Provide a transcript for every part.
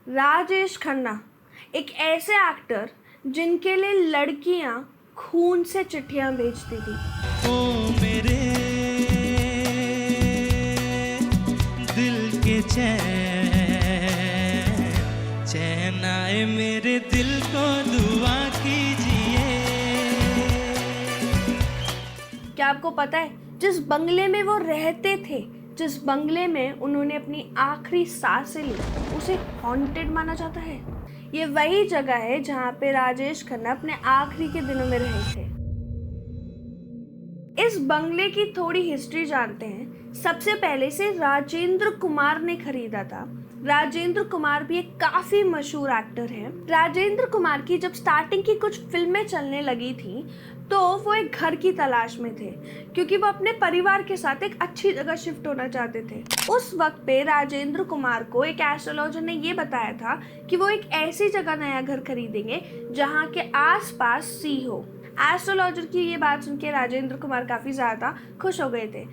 राजेश खन्ना एक ऐसे एक्टर जिनके लिए लड़कियां खून से चिट्ठियां भेजती थी। ओ मेरे दिल के चैन आए मेरे दिल को दुआ कीजिए। क्या आपको पता है जिस बंगले में वो रहते थे, जिस बंगले में उन्होंने अपनी आखिरी सांसें ली, उसे हॉन्टेड माना जाता है। ये वही जगह है जहाँ पे राजेश खन्ना अपने आखिरी के दिनों में रहे थे। इस बंगले की थोड़ी हिस्ट्री जानते हैं। सबसे पहले से राजेंद्र कुमार ने खरीदा था। राजेंद्र कुमार भी एक काफी मशहूर एक्टर है। राजेंद्र कुमार की जब स्टार्टिंग की कुछ फिल्में चलने लगी थी तो वो एक घर की तलाश में थे, क्योंकि वो अपने परिवार के साथ एक अच्छी जगह शिफ्ट होना चाहते थे। उस वक्त पे राजेंद्र कुमार को एक एस्ट्रोलॉजर ने ये बताया था कि वो एक ऐसी जगह नया घर खरीदेंगे जहाँ के आसपास सी हो। एस्ट्रोलॉजर की ये बात सुन के राजेंद्र कुमार काफ़ी ज़्यादा खुश हो गए थे।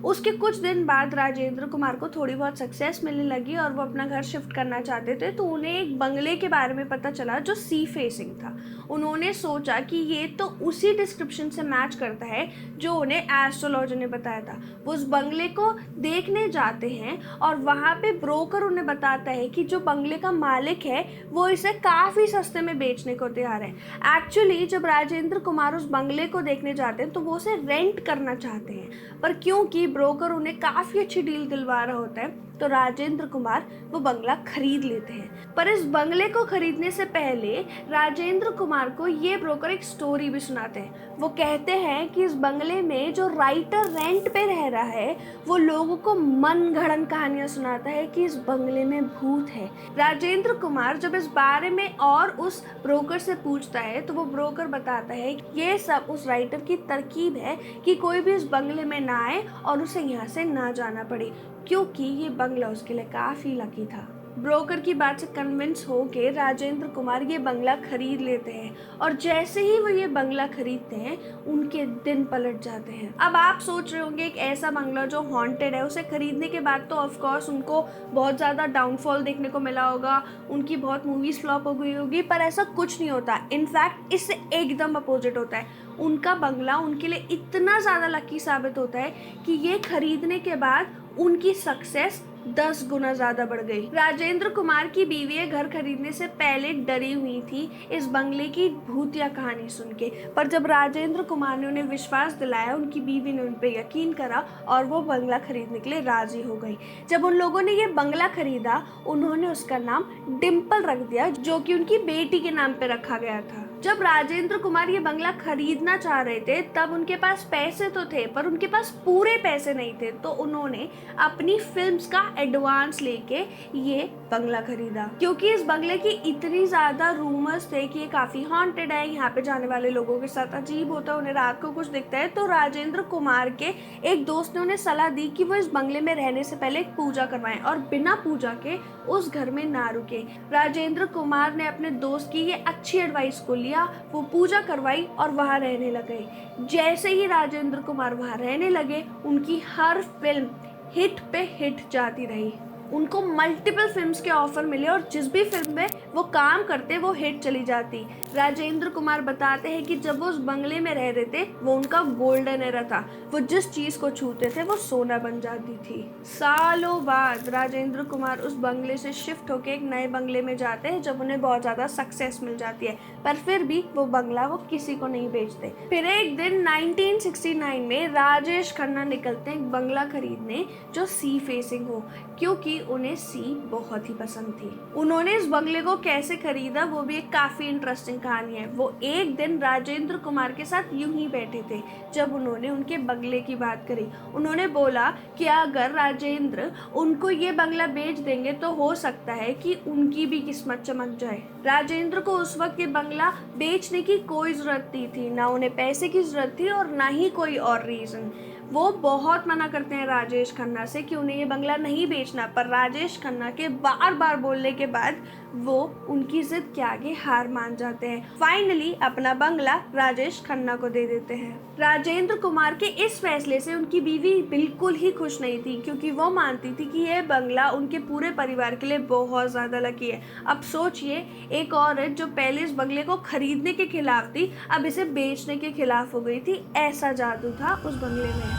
उसके कुछ दिन बाद राजेंद्र कुमार को थोड़ी बहुत सक्सेस मिलने लगी और वो अपना घर शिफ्ट करना चाहते थे, तो उन्हें एक बंगले के बारे में पता चला जो सी फेसिंग था। उन्होंने सोचा कि ये तो उसी डिस्क्रिप्शन से मैच करता है जो उन्हें एस्ट्रोलॉजर ने बताया था। वो उस बंगले को देखने जाते हैं और वहाँ पे ब्रोकर उन्हें बताता है कि जो बंगले का मालिक है वो इसे काफ़ी सस्ते में बेचने को तैयार है। एक्चुअली जब राजेंद्र कुमार उस बंगले को देखने जाते हैं तो वो उसे रेंट करना चाहते हैं, पर क्योंकि ब्रोकर उन्हें काफ़ी अच्छी डील दिलवा रहा होता है तो राजेंद्र कुमार वो बंगला खरीद लेते हैं। पर इस बंगले को खरीदने से पहले राजेंद्र कुमार को ये ब्रोकर एक स्टोरी भी सुनाते हैं। वो कहते हैं कि इस बंगले में जो राइटर रेंट पे रह रहा है वो लोगों को मन गढ़ंत कहानियां सुनाता है कि इस बंगले में भूत है। राजेंद्र कुमार जब इस बारे में और उस ब्रोकर से पूछता है तो वो ब्रोकर बताता है कि ये सब उस राइटर की तरकीब है कि कोई भी इस बंगले में ना आए और उसे यहाँ से ना जाना पड़े, क्योंकि ये बंगला उसके लिए काफ़ी लकी था। ब्रोकर की बात से कन्विंस होके राजेंद्र कुमार ये बंगला खरीद लेते हैं और जैसे ही वो ये बंगला खरीदते हैं उनके दिन पलट जाते हैं। अब आप सोच रहे होंगे एक ऐसा बंगला जो हॉन्टेड है उसे खरीदने के बाद तो ऑफ कोर्स उनको बहुत ज़्यादा डाउनफॉल देखने को मिला होगा, उनकी बहुत मूवीज़ फ्लॉप हो गई होगी, पर ऐसा कुछ नहीं होता। इनफैक्ट इससे एकदम अपोजिट होता है। उनका बंगला उनके लिए इतना ज़्यादा लकी साबित होता है कि ये खरीदने के बाद उनकी सक्सेस 10 गुना ज़्यादा बढ़ गई। राजेंद्र कुमार की बीवी घर खरीदने से पहले डरी हुई थी इस बंगले की भूतिया कहानी सुन के, पर जब राजेंद्र कुमार ने उन्हें विश्वास दिलाया उनकी बीवी ने उन पर यकीन करा और वो बंगला खरीदने के लिए राजी हो गई। जब उन लोगों ने ये बंगला खरीदा उन्होंने उसका नाम डिम्पल रख दिया, जो कि उनकी बेटी के नाम पे रखा गया था। जब राजेंद्र कुमार ये बंगला खरीदना चाह रहे थे तब उनके पास पैसे तो थे पर उनके पास पूरे पैसे नहीं थे, तो उन्होंने अपनी फिल्म्स का एडवांस लेके ये बंगला खरीदा। क्योंकि इस बंगले की इतनी ज़्यादा रूमर्स थे कि ये काफ़ी हॉन्टेड है, यहाँ पे जाने वाले लोगों के साथ अजीब होता है, उन्हें रात को कुछ दिखता है, तो राजेंद्र कुमार के एक दोस्त ने उन्हें सलाह दी कि वो इस बंगले में रहने से पहले एक पूजा करवाएं और बिना पूजा के उस घर में ना रुके। राजेंद्र कुमार ने अपने दोस्त की ये अच्छी एडवाइस को लिया, वो पूजा करवाई और वहाँ रहने लगे। जैसे ही राजेंद्र कुमार वहाँ रहने लगे उनकी हर फिल्म हिट पे हिट जाती रही। उनको मल्टीपल फिल्म्स के ऑफर मिले और जिस भी फिल्म में वो काम करते वो हिट चली जाती। राजेंद्र कुमार बताते हैं कि जब वो उस बंगले में रह रहे थे वो उनका गोल्डन एरा था, वो जिस चीज़ को छूते थे वो सोना बन जाती थी। सालों बाद राजेंद्र कुमार उस बंगले से शिफ्ट होकर एक नए बंगले में जाते हैं जब उन्हें बहुत ज़्यादा सक्सेस मिल जाती है, पर फिर भी वो बंगला वो किसी को नहीं बेचते। फिर एक दिन 1969 में राजेश खन्ना निकलते हैं एक बंगला खरीदने जो सी फेसिंग हो, क्योंकि उन्हें सी बहुत ही पसंद थी। उन्होंने इस बंगले को कैसे खरीदा वो भी एक काफ़ी इंटरेस्टिंग कहानी है। वो एक दिन राजेंद्र कुमार के साथ यूं ही बैठे थे जब उन्होंने उनके बंगले की बात करी। उन्होंने बोला कि अगर राजेंद्र उनको ये बंगला बेच देंगे तो हो सकता है कि उनकी भी किस्मत चमक जाए। राजेंद्र को उस वक्त ये बंगला बेचने की कोई ज़रूरत नहीं थी, ना उन्हें पैसे की ज़रूरत थी और ना ही कोई और रीज़न। वो बहुत मना करते हैं राजेश खन्ना से कि उन्हें ये बंगला नहीं बेचना, पर राजेश खन्ना के बार बार बोलने के बाद वो उनकी जिद के आगे हार मान जाते हैं। फाइनली अपना बंगला राजेश खन्ना को दे देते हैं। राजेंद्र कुमार के इस फैसले से उनकी बीवी बिल्कुल ही खुश नहीं थी, क्योंकि वो मानती थी कि यह बंगला उनके पूरे परिवार के लिए बहुत ज़्यादा लकी है। अब सोचिए, एक औरत जो पहले इस बंगले को खरीदने के खिलाफ थी, अब इसे बेचने के खिलाफ हो गई थी। ऐसा जादू था उस बंगले में।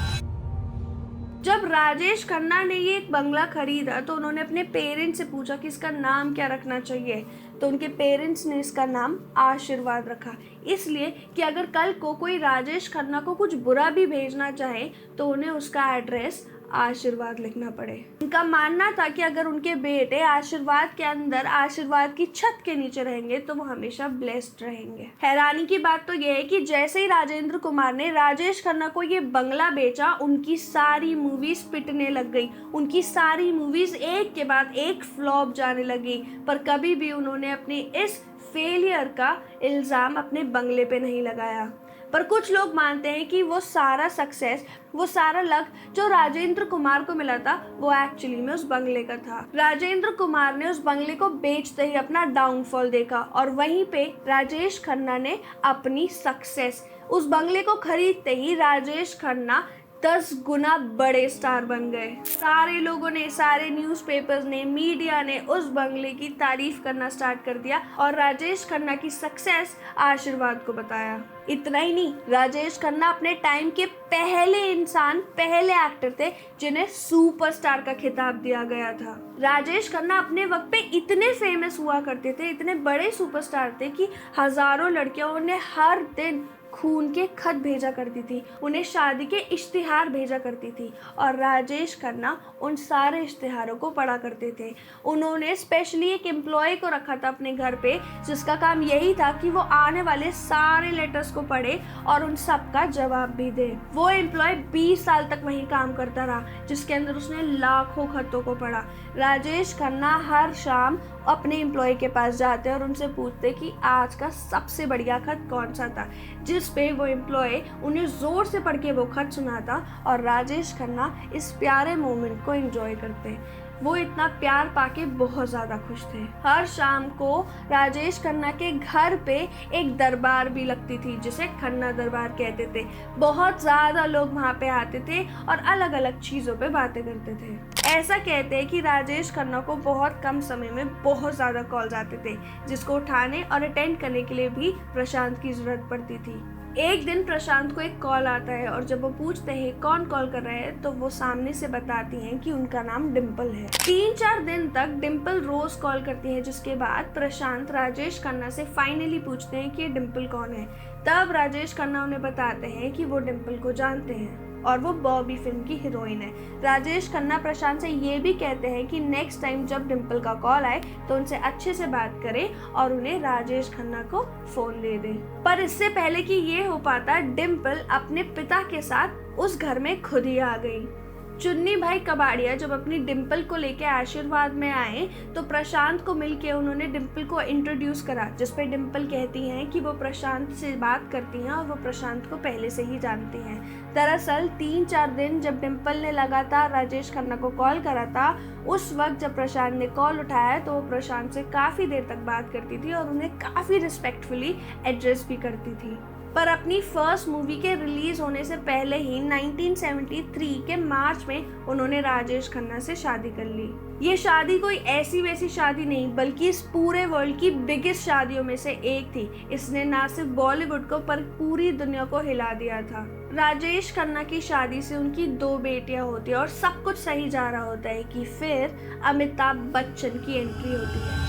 जब राजेश खन्ना ने ये एक बंगला खरीदा तो उन्होंने अपने पेरेंट्स से पूछा कि इसका नाम क्या रखना चाहिए, तो उनके पेरेंट्स ने इसका नाम आशीर्वाद रखा, इसलिए कि अगर कल को कोई राजेश खन्ना को कुछ बुरा भी भेजना चाहे तो उन्हें उसका एड्रेस आशीर्वाद लिखना पड़े। उनका मानना था कि अगर उनके बेटे आशीर्वाद के अंदर, आशीर्वाद की छत के नीचे रहेंगे तो वो हमेशा ब्लेस्ड रहेंगे। हैरानी की बात तो यह है कि जैसे ही राजेंद्र कुमार ने राजेश खन्ना को ये बंगला बेचा, उनकी सारी मूवीज पिटने लग गई। उनकी सारी मूवीज एक के बाद एक फ्लॉप जाने लगी, पर कभी भी उन्होंने अपने इस फेलियर का इल्ज़ाम अपने बंगले पे नहीं लगाया। पर कुछ लोग मानते हैं कि वो सारा सक्सेस, वो सारा लक जो राजेंद्र कुमार को मिला था, वो एक्चुअली में उस बंगले का था। राजेंद्र कुमार ने उस बंगले को बेचते ही अपना डाउनफॉल देखा और वहीं पे राजेश खन्ना ने अपनी सक्सेस। उस बंगले को खरीदते ही राजेश खन्ना 10 गुना बड़े स्टार बन गए। सारे लोगों ने, सारे न्यूज़पेपर्स ने, मीडिया ने उस बंगले की तारीफ करना स्टार्ट कर दिया और राजेश खन्ना की सक्सेस आशीर्वाद को बताया। इतना ही नहीं, राजेश खन्ना अपने टाइम के पहले इंसान, पहले एक्टर थे जिन्हें सुपरस्टार का खिताब दिया गया था। राजेश खन्ना अपने वक्त पे इतने फेमस हुआ करते थे, इतने बड़े सुपरस्टार थे कि हजारों लड़कियां उन्हें हर दिन खून के खत भेजा करती थी, उन्हें शादी के इश्तिहार भेजा करती थी और राजेश खन्ना उन सारे इश्तिहारों को पढ़ा करते थे। उन्होंने स्पेशली एक एम्प्लॉय को रखा था अपने घर पे, जिसका काम यही था कि वो आने वाले सारे लेटर्स को पढ़े और उन सब का जवाब भी दे। वो एम्प्लॉय 20 साल तक वहीं काम करता रहा, जिसके अंदर उसने लाखों खतों को पढ़ा। राजेश खन्ना हर शाम अपने एम्प्लॉय के पास जाते और उनसे पूछते कि आज का सबसे बढ़िया खत कौन सा था, जिस पे वो एम्प्लॉय उन्हें जोर से पढ़ के वो खत सुनाता और राजेश खन्ना इस प्यारे मोमेंट को एंजॉय करते। वो इतना प्यार पाके बहुत ज़्यादा खुश थे। हर शाम को राजेश खन्ना के घर पे एक दरबार भी लगती थी, जिसे खन्ना दरबार कहते थे। बहुत ज़्यादा लोग वहाँ पे आते थे और अलग अलग चीज़ों पे बातें करते थे। ऐसा कहते हैं कि राजेश खन्ना को बहुत कम समय में बहुत ज़्यादा कॉल्स आते थे, जिसको उठाने और अटेंड करने के लिए भी प्रशांत की ज़रूरत पड़ती थी। एक दिन प्रशांत को एक कॉल आता है और जब वो पूछते हैं कौन कॉल कर रहा है, तो वो सामने से बताती हैं कि उनका नाम डिम्पल है। 3-4 दिन तक डिम्पल रोज कॉल करती है, जिसके बाद प्रशांत राजेश खन्ना से फाइनली पूछते हैं कि डिम्पल कौन है। तब राजेश खन्ना उन्हें बताते हैं कि वो डिम्पल को जानते हैं और वो बॉबी फिल्म की हीरोइन है। राजेश खन्ना प्रशांत से ये भी कहते हैं कि नेक्स्ट टाइम जब डिम्पल का कॉल आए तो उनसे अच्छे से बात करें और उन्हें राजेश खन्ना को फोन दे दें। पर इससे पहले कि ये हो पाता, डिम्पल अपने पिता के साथ उस घर में खुद ही आ गई। चुन्नी भाई कबाड़िया जब अपनी डिम्पल को लेके आशीर्वाद में आए तो प्रशांत को मिलके उन्होंने डिम्पल को इंट्रोड्यूस करा, जिसपे डिम्पल कहती हैं कि वो प्रशांत से बात करती हैं और वो प्रशांत को पहले से ही जानती हैं। दरअसल 3-4 दिन जब डिम्पल ने लगातार राजेश खन्ना को कॉल करा था, उस वक्त जब प्रशांत ने कॉल उठाया तो वो प्रशांत से काफ़ी देर तक बात करती थी और उन्हें काफ़ी रिस्पेक्टफुली एड्रेस भी करती थी। पर अपनी फर्स्ट मूवी के रिलीज होने से पहले ही 1973 के मार्च में उन्होंने राजेश खन्ना से शादी कर ली। ये शादी कोई ऐसी वैसी शादी नहीं, बल्कि इस पूरे वर्ल्ड की बिगेस्ट शादियों में से एक थी। इसने ना सिर्फ बॉलीवुड को पर पूरी दुनिया को हिला दिया था। राजेश खन्ना की शादी से उनकी 2 बेटियां होती है और सब कुछ सही जा रहा होता है कि फिर अमिताभ बच्चन की एंट्री होती है।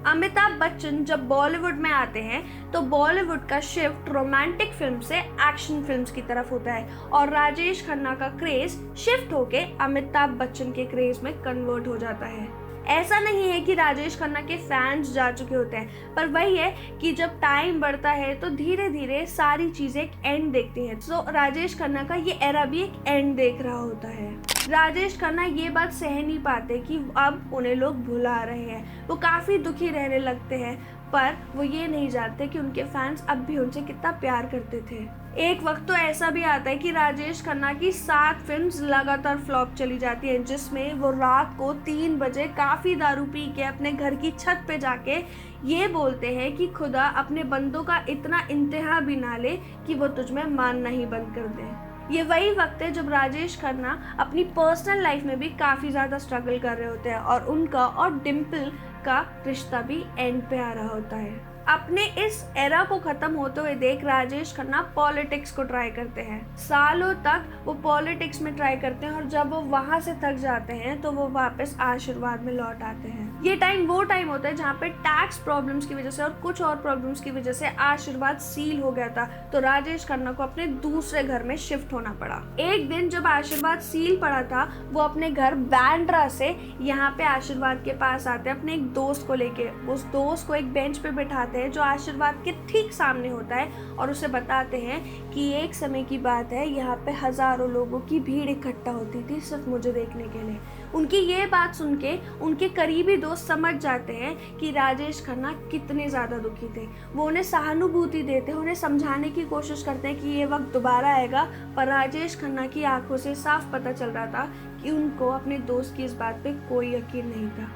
अमिताभ बच्चन जब बॉलीवुड में आते हैं तो बॉलीवुड का शिफ्ट रोमांटिक फिल्म से एक्शन फिल्म्स की तरफ होता है और राजेश खन्ना का क्रेज शिफ्ट होके अमिताभ बच्चन के क्रेज में कन्वर्ट हो जाता है। ऐसा नहीं है कि राजेश खन्ना के फैंस जा चुके होते हैं, पर वही है कि जब टाइम बढ़ता है तो धीरे धीरे सारी चीज़ें एक एंड देखती हैं। तो राजेश खन्ना का ये एरा भी एक एंड देख रहा होता है। राजेश खन्ना ये बात सह नहीं पाते कि अब उन्हें लोग भुला रहे हैं। वो काफ़ी दुखी रहने लगते हैं, पर वो ये नहीं जानते कि उनके फैंस अब भी उनसे कितना प्यार करते थे। एक वक्त तो ऐसा भी आता है कि राजेश खन्ना की 7 फिल्म्स लगातार फ्लॉप चली जाती हैं, जिसमें वो रात को 3 बजे काफ़ी दारू पी के अपने घर की छत पे जाके ये बोलते हैं कि खुदा अपने बंदों का इतना इंतहा भी ना ले कि वो तुझ में मानना ही बंद कर दे। ये वही वक्त है जब राजेश खन्ना अपनी पर्सनल लाइफ में भी काफ़ी ज़्यादा स्ट्रगल कर रहे होते हैं और उनका और डिम्पल का रिश्ता भी एंड पे आ रहा होता है। अपने इस एरा को ख़त्म होते हुए देख राजेश खन्ना पॉलिटिक्स को ट्राई करते हैं। सालों तक वो पॉलिटिक्स में ट्राई करते हैं और जब वो वहाँ से थक जाते हैं तो वो वापस आशीर्वाद में लौट आते हैं। ये टाइम वो टाइम होता है जहाँ पे टैक्स प्रॉब्लम्स की वजह से और कुछ और प्रॉब्लम्स की वजह से आशीर्वाद सील हो गया था, तो राजेश खन्ना को अपने दूसरे घर में शिफ्ट होना पड़ा। एक दिन जब आशीर्वाद सील पड़ा था, वो अपने घर बांद्रा से यहाँ पे आशीर्वाद के पास आते हैं अपने एक दोस्त को लेके। उस दोस्त को एक बेंच पे बैठाते हैं जो आशीर्वाद के ठीक सामने होता है और उसे बताते हैं कि एक समय की बात है, यहाँ पे हजारों लोगों की भीड़ इकट्ठा होती थी सिर्फ मुझे देखने के लिए। उनकी ये बात सुन के उनके करीबी दोस्त समझ जाते हैं कि राजेश खन्ना कितने ज़्यादा दुखी थे। वो उन्हें सहानुभूति देते हैं, उन्हें समझाने की कोशिश करते हैं कि ये वक्त दोबारा आएगा, पर राजेश खन्ना की आंखों से साफ पता चल रहा था कि उनको अपने दोस्त की इस बात पे कोई यकीन नहीं था।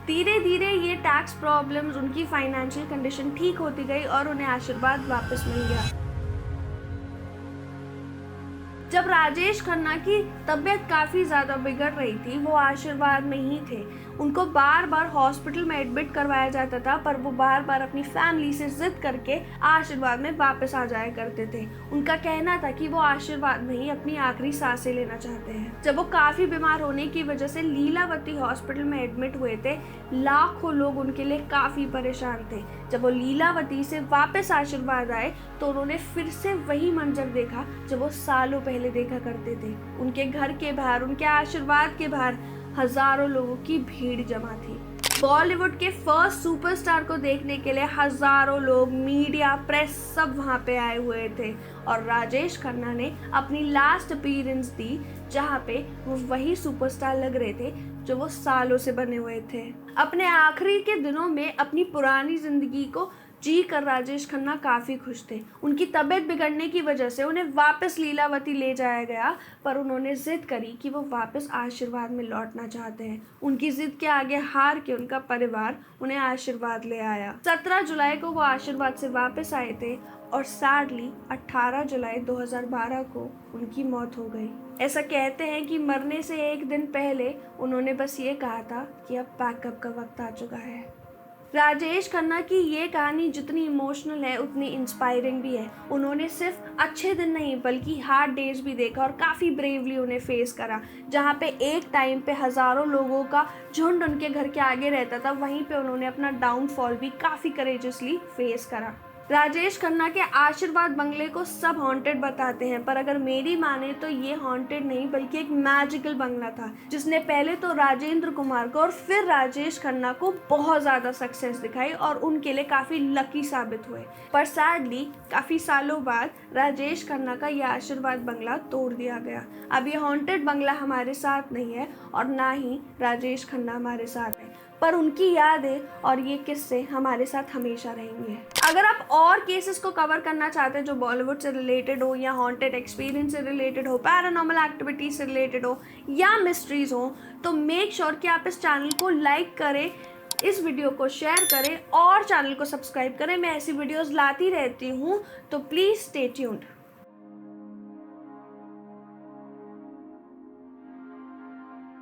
धीरे धीरे ये टैक्स प्रॉब्लम्स, उनकी फाइनेंशियल कंडीशन ठीक होती गई और उन्हें आशीर्वाद वापस मिल गया। जब राजेश खन्ना की तबीयत काफ़ी ज़्यादा बिगड़ रही थी, वो आशीर्वाद में ही थे। उनको बार बार हॉस्पिटल में एडमिट करवाया जाता था, पर वो बार बार अपनी फैमिली से जिद करके आशीर्वाद में वापस आ जाया करते थे। उनका कहना था कि वो आशीर्वाद में ही अपनी आखिरी सांसें लेना चाहते हैं। जब वो काफ़ी बीमार होने की वजह से लीलावती हॉस्पिटल में एडमिट हुए थे, लाखों लोग उनके लिए काफ़ी परेशान थे। जब वो लीलावती से वापस आशीर्वाद आए तो उन्होंने फिर से वही मंजर देखा जो वो सालों पहले देखा करते थे। उनके घर के बाहर, उनके आशीर्वाद के बाहर हजारों लोगों की भीड़ जमा थी। बॉलीवुड के फर्स्ट सुपरस्टार को देखने के लिए हजारों लोग, मीडिया, प्रेस सब वहां पे आए हुए थे और राजेश खन्ना ने अपनी लास्ट अपीयरेंस दी, जहां पे वो वही सुपरस्टार लग रहे थे जो वो सालों से बने हुए थे। अपने आखिरी के दिनों में अपनी पुरानी जिंदगी को जी कर राजेश खन्ना काफ़ी खुश थे। उनकी तबीयत बिगड़ने की वजह से उन्हें वापस लीलावती ले जाया गया, पर उन्होंने ज़िद करी कि वो वापस आशीर्वाद में लौटना चाहते हैं। उनकी ज़िद के आगे हार के उनका परिवार उन्हें आशीर्वाद ले आया। 17 जुलाई को वो आशीर्वाद से वापस आए थे और सैडली 18 जुलाई 2012 को उनकी मौत हो गई। ऐसा कहते हैं कि मरने से एक दिन पहले उन्होंने बस ये कहा था कि अब पैकअप का वक्त आ चुका है। राजेश खन्ना की ये कहानी जितनी इमोशनल है उतनी इंस्पायरिंग भी है। उन्होंने सिर्फ अच्छे दिन नहीं बल्कि हार्ड डेज भी देखा और काफ़ी ब्रेवली उन्हें फेस करा। जहाँ पे एक टाइम पे हज़ारों लोगों का झुंड उनके घर के आगे रहता था, वहीं पे उन्होंने अपना डाउनफॉल भी काफ़ी करेजियसली फेस करा। राजेश खन्ना के आशीर्वाद बंगले को सब हॉन्टेड बताते हैं, पर अगर मेरी माने तो ये हॉन्टेड नहीं बल्कि एक मैजिकल बंगला था, जिसने पहले तो राजेंद्र कुमार को और फिर राजेश खन्ना को बहुत ज़्यादा सक्सेस दिखाई और उनके लिए काफ़ी लकी साबित हुए। पर सैडली काफ़ी सालों बाद राजेश खन्ना का यह आशीर्वाद बंगला तोड़ दिया गया। अब ये हॉन्टेड बंगला हमारे साथ नहीं है और ना ही राजेश खन्ना हमारे साथ है, पर उनकी यादें और ये किस्से हमारे साथ हमेशा रहेंगे। अगर आप और केसेस को कवर करना चाहते हैं जो बॉलीवुड से रिलेटेड हो या हॉन्टेड एक्सपीरियंस से रिलेटेड हो, पैरानॉर्मल एक्टिविटीज से रिलेटेड हो या मिस्ट्रीज हो, तो मेक श्योर कि आप इस चैनल को लाइक करें, इस वीडियो को शेयर करें और चैनल को सब्सक्राइब करें। मैं ऐसी वीडियोस लाती रहती हूँ, तो प्लीज़ स्टे ट्यून्ड।